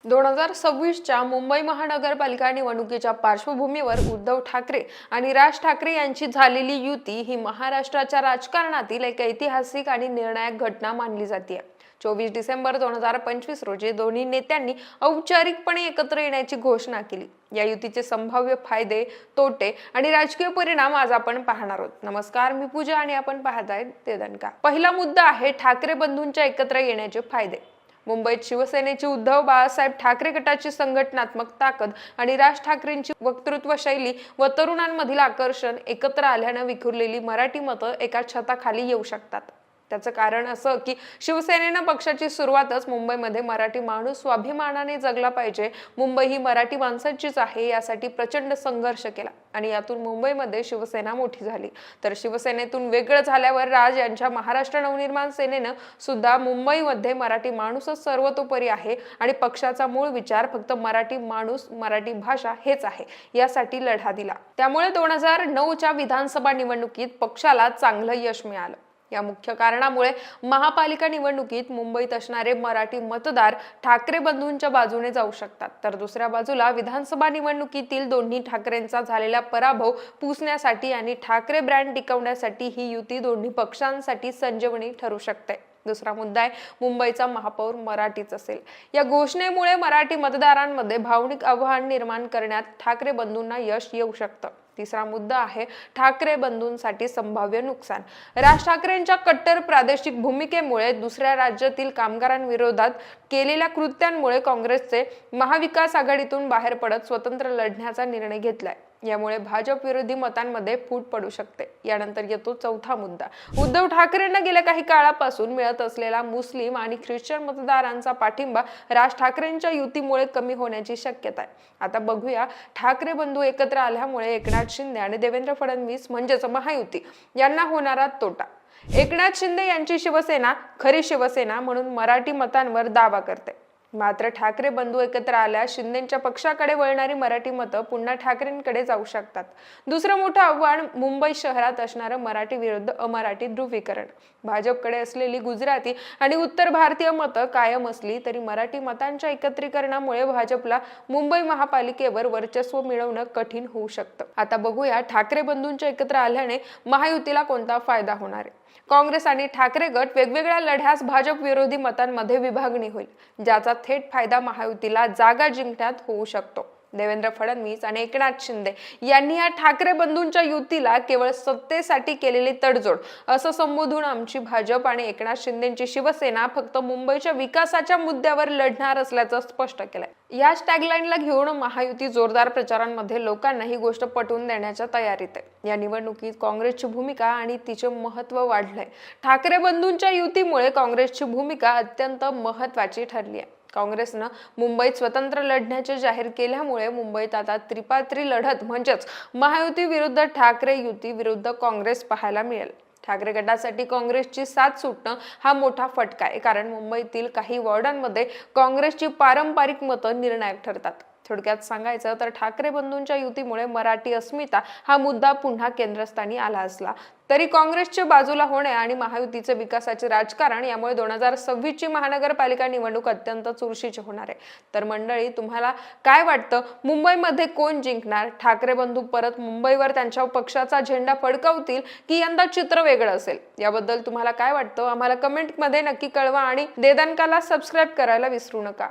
2026च्या मुंबई महानगरपालिका निवडणुकीच्या पार्श्वभूमीवर उद्धव ठाकरे आणि राज ठाकरे यांची झालेली युती ही महाराष्ट्राच्या राजकारणातील एक ऐतिहासिक आणि निर्णायक घटना मानली जाते। 24 डिसेंबर 2025 रोजी दोन्ही नेत्यांनी औपचारिकपणे एकत्र येण्याची घोषणा केली। या युतीचे संभाव्य फायदे, तोटे आणि राजकीय परिणाम आज आपण पाहणार आहोत। नमस्कार, मी पूजा आणि आपण पाहताय देदनका। पहिला मुद्दा आहे ठाकरे बंधूंच्या एकत्र येण्याचे फायदे। मुंबईत शिवसेनेची उद्धव बाळासाहेब ठाकरे गटाची संघटनात्मक ताकद आणि राज ठाकरेंची वक्तृत्व शैली व तरुणांमधील आकर्षण एकत्र आल्याने विखुरलेली मराठी मतं एका छताखाली येऊ शकतात। त्याचं कारण असं की शिवसेनेने पक्षाची सुरुवातच मुंबईमध्ये मराठी माणूस स्वाभिमानाने जगला पाहिजे, मुंबई ही मराठी माणसांचीच आहे यासाठी प्रचंड संघर्ष केला आणि यातून मुंबईमध्ये शिवसेना मोठी झाली। तर शिवसेनेतून वेगळं झाल्यावर राज यांच्या महाराष्ट्र नवनिर्माण सेनेनं सुद्धा मुंबईमध्ये मराठी माणूसच सर्वतोपरी आहे आणि पक्षाचा मूळ विचार फक्त मराठी माणूस, मराठी भाषा हेच आहे यासाठी लढा दिला। त्यामुळे 2009च्या विधानसभा निवडणुकीत पक्षाला चांगलं यश मिळालं। या मुख्य कारणामुळे महापालिका निवडणुकीत मुंबईत असणारे मराठी मतदार ठाकरे बंधूंच्या बाजूने जाऊ शकतात, तर दुसऱ्या बाजूला विधानसभा निवडणुकीतील दोन्ही ठाकरेंचा झालेला पराभव पुसण्यासाठी आणि ठाकरे ब्रँड टिकवण्यासाठी ही युती दोन्ही पक्षांसाठी संजीवनी ठरू शकते। दुसरा मुद्दा आहे मुंबईचा महापौर मराठीच असेल। या घोषणेमुळे मराठी मतदारांमध्ये भावनिक आव्हान निर्माण करण्यात ठाकरे बंधूंना यश येऊ शकतं। तिसरा मुद्दा आहे ठाकरे बंधूंसाठी संभाव्य नुकसान। राज ठाकरेंच्या कट्टर प्रादेशिक भूमिकेमुळे दुसऱ्या राज्यातील कामगारांविरोधात केलेल्या कृत्यांमुळे काँग्रेसचे महाविकास आघाडीतून बाहेर पडत स्वतंत्र लढण्याचा निर्णय घेतलाय। यामुळे भाजप विरोधी मतांमध्ये फूट पडू शकते। यानंतर येतो चौथा मुद्दा, उद्धव ठाकरेंना गेल्या काही काळापासून मिळत असलेला मुस्लिम आणि ख्रिश्चन मतदारांचा पाठिंबा राज ठाकरेंच्या युतीमुळे कमी होण्याची शक्यता आहे। आता बघूया ठाकरे बंधू एकत्र आल्यामुळे एकनाथ शिंदे आणि देवेंद्र फडणवीस म्हणजेच महायुती यांना होणारा तोटा। एकनाथ शिंदे यांची शिवसेना खरी शिवसेना म्हणून मराठी मतांवर दावा करते, मात्र ठाकरे बंधू एकत्र आल्यास शिंदेच्या पक्षाकडे वळणारी मराठी मतं पुन्हा ठाकरेंकडे जाऊ शकतात। दुसरं मोठं आव्हान मुंबई शहरात असणारं मराठी विरुद्ध अमराठी ध्रुवीकरण। भाजपकडे असलेली गुजराती आणि उत्तर भारतीय मतं कायम असली तरी मराठी मतांच्या एकत्रीकरणामुळे भाजपला मुंबई महापालिकेवर वर्चस्व मिळवणं कठीण होऊ शकतं। आता बघूया ठाकरे बंधूंच्या एकत्र आल्याने महायुतीला कोणता फायदा होणार आहे। काँग्रेस आणि ठाकरे गट वेगवेगळ्या लढ्यास भाजप विरोधी मतांमध्ये विभागणी होईल, ज्याचा थेट फायदा महायुतीला जागा जिंकण्यात होऊ शकतो। देवेंद्र फडणवीस आणि एकनाथ शिंदे यांनी या ठाकरे बंधूंच्या युतीला केवळ सत्तेसाठी केलेली तडजोड असं संबोधून आमची भाजप आणि एकनाथ शिंदेची शिवसेना फक्त मुंबईच्या विकासाच्या मुद्द्यावर लढणार असल्याचं स्पष्ट केलंय। याच टॅगलाईनला घेऊन महायुती जोरदार प्रचारांमध्ये लोकांना ही गोष्ट पटवून देण्याच्या तयारीत आहे। या निवडणुकीत काँग्रेसची भूमिका आणि तिचे महत्त्व वाढलंय। ठाकरे बंधूंच्या युतीमुळे काँग्रेसची भूमिका अत्यंत महत्त्वाची ठरली आहे। काँग्रेसनं मुंबईत स्वतंत्र लढण्याचे जाहीर केल्यामुळे मुंबईत आता त्रिपात्री लढत म्हणजेच महायुती विरुद्ध ठाकरे, युती विरुद्ध काँग्रेस पाहायला मिळेल। ठाकरे गटासाठी काँग्रेसची साथ सुटणं हा मोठा फटका आहे, कारण मुंबईतील काही वॉर्डांमध्ये काँग्रेसची पारंपरिक मतं निर्णायक ठरतात। थोडक्यात सांगायचं तर ठाकरे बंधूंच्या युतीमुळे मराठी अस्मिता हा मुद्दा पुन्हा केंद्रस्थानी आला असला तरी काँग्रेसच्या बाजूला होणे आणि महायुतीचे विकासाचे राजकारण यामुळे 2026ची महानगरपालिका निवडणूक अत्यंत चुरशीची होणार आहे। तर मंडळी, तुम्हाला काय वाटतं, मुंबईमध्ये कोण जिंकणार? ठाकरे बंधू परत मुंबईवर त्यांच्या पक्षाचा झेंडा फडकावतील की यंदा चित्र वेगळं असेल? याबद्दल तुम्हाला काय वाटतं आम्हाला कमेंटमध्ये नक्की कळवा आणि देदनकाला सबस्क्राईब करायला विसरू नका।